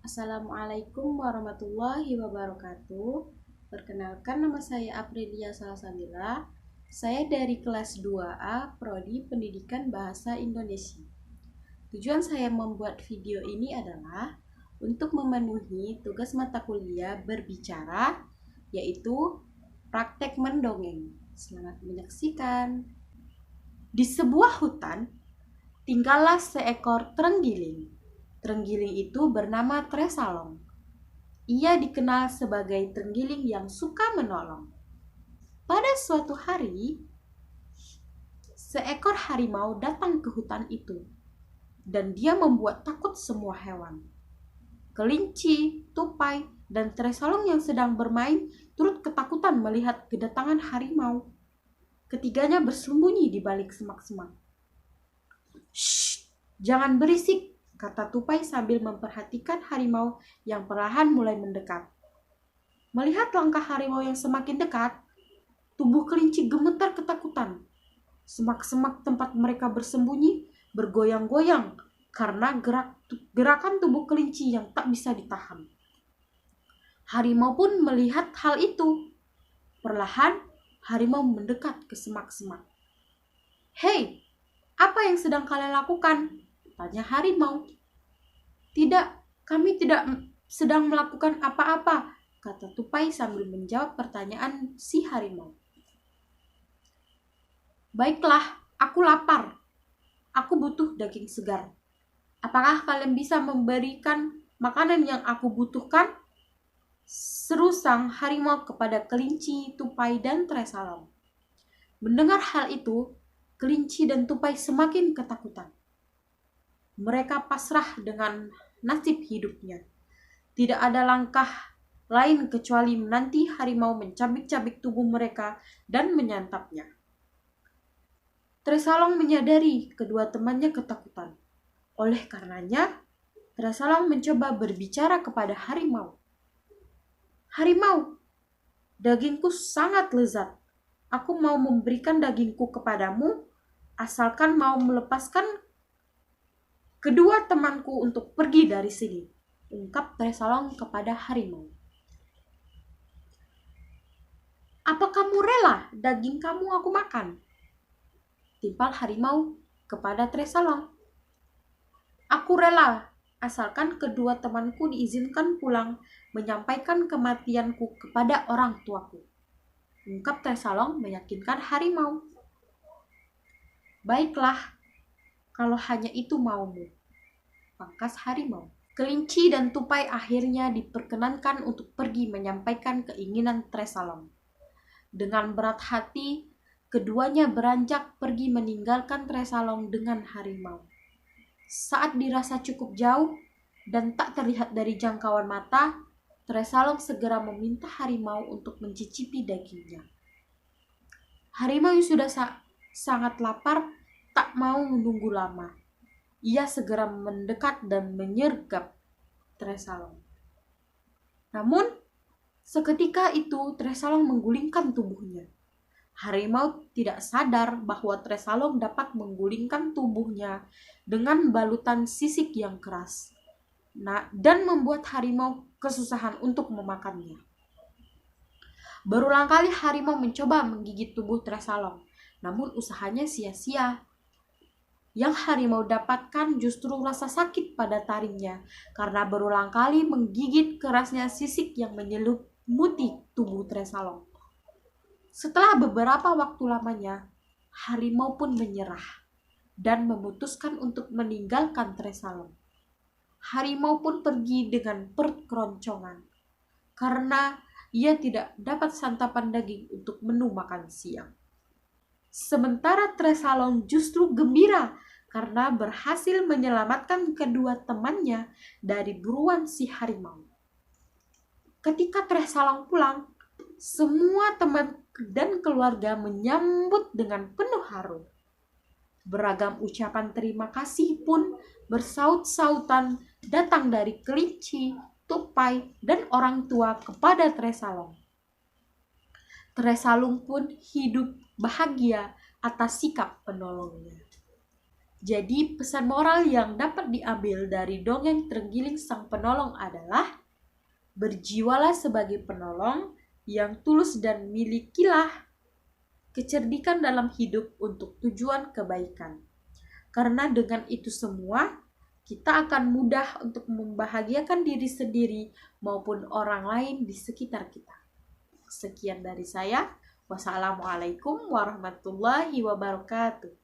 Assalamualaikum warahmatullahi wabarakatuh. Perkenalkan, nama saya Aprilia Salsabila. Saya dari kelas 2A Prodi Pendidikan Bahasa Indonesia. Tujuan saya membuat video ini adalah untuk memenuhi tugas mata kuliah berbicara, yaitu praktek mendongeng. Selamat menyaksikan. Di sebuah hutan, tinggallah seekor terenggiling. Terenggiling itu bernama Tresalong. Ia dikenal sebagai terenggiling yang suka menolong. Pada suatu hari, seekor harimau datang ke hutan itu, dan dia membuat takut semua hewan. Kelinci, tupai, dan Tresalong yang sedang bermain turut ketakutan melihat kedatangan harimau. Ketiganya bersembunyi di balik semak-semak. "Shh, jangan berisik," kata tupai sambil memperhatikan harimau yang perlahan mulai mendekat. Melihat langkah harimau yang semakin dekat, tubuh kelinci gemetar ketakutan. Semak-semak tempat mereka bersembunyi bergoyang-goyang karena gerakan tubuh kelinci yang tak bisa ditahan. Harimau pun melihat hal itu. Perlahan, harimau mendekat ke semak-semak. "Hei, apa yang sedang kalian lakukan?" tanya harimau. "Tidak, kami tidak sedang melakukan apa-apa," kata tupai sambil menjawab pertanyaan si harimau. "Baiklah, aku lapar. Aku butuh daging segar. Apakah kalian bisa memberikan makanan yang aku butuhkan?" seru sang harimau kepada kelinci, tupai, dan Tresalong. Mendengar hal itu, kelinci dan tupai semakin ketakutan. Mereka pasrah dengan nasib hidupnya. Tidak ada langkah lain kecuali menanti harimau mencabik-cabik tubuh mereka dan menyantapnya. Tresalong menyadari kedua temannya ketakutan. Oleh karenanya, Tresalong mencoba berbicara kepada harimau. "Harimau, dagingku sangat lezat. Aku mau memberikan dagingku kepadamu, asalkan mau melepaskan kedua temanku untuk pergi dari sini," ungkap Tresalong kepada harimau. "Apa kamu rela daging kamu aku makan?" timpal harimau kepada Tresalong. "Aku rela, asalkan kedua temanku diizinkan pulang menyampaikan kematianku kepada orang tuaku," ungkap Tresalong meyakinkan harimau. "Baiklah, kalau hanya itu maumu," pangkas harimau. Kelinci dan tupai akhirnya diperkenankan untuk pergi menyampaikan keinginan Tresalong. Dengan berat hati, keduanya beranjak pergi meninggalkan Tresalong dengan harimau. Saat dirasa cukup jauh dan tak terlihat dari jangkauan mata, Tresalong segera meminta harimau untuk mencicipi dagingnya. Harimau yang sudah sangat lapar tak mau menunggu lama. Ia segera mendekat dan menyergap Tresalong. Namun, seketika itu Tresalong menggulingkan tubuhnya. Harimau tidak sadar bahwa Tresalong dapat menggulingkan tubuhnya dengan balutan sisik yang keras, dan membuat harimau kesusahan untuk memakannya. Berulang kali harimau mencoba menggigit tubuh Tresalong, namun usahanya sia-sia. Yang harimau dapatkan justru rasa sakit pada taringnya karena berulang kali menggigit kerasnya sisik yang menyelimuti tubuh Tresalong. Setelah beberapa waktu lamanya, harimau pun menyerah dan memutuskan untuk meninggalkan Tresalong. Harimau pun pergi dengan perut keroncongan karena ia tidak dapat santapan daging untuk menu makan siang. Sementara Tresalong justru gembira karena berhasil menyelamatkan kedua temannya dari buruan si harimau. Ketika Tresalong pulang, semua teman dan keluarga menyambut dengan penuh haru. Beragam ucapan terima kasih pun bersaut-sautan datang dari kelinci, tupai, dan orang tua kepada Tresalong. Tresalong pun hidup bahagia atas sikap penolongnya. Jadi pesan moral yang dapat diambil dari dongeng Terenggiling Sang Penolong adalah berjiwalah sebagai penolong yang tulus dan milikilah kecerdikan dalam hidup untuk tujuan kebaikan. Karena dengan itu semua, kita akan mudah untuk membahagiakan diri sendiri maupun orang lain di sekitar kita. Sekian dari saya. Wassalamualaikum warahmatullahi wabarakatuh.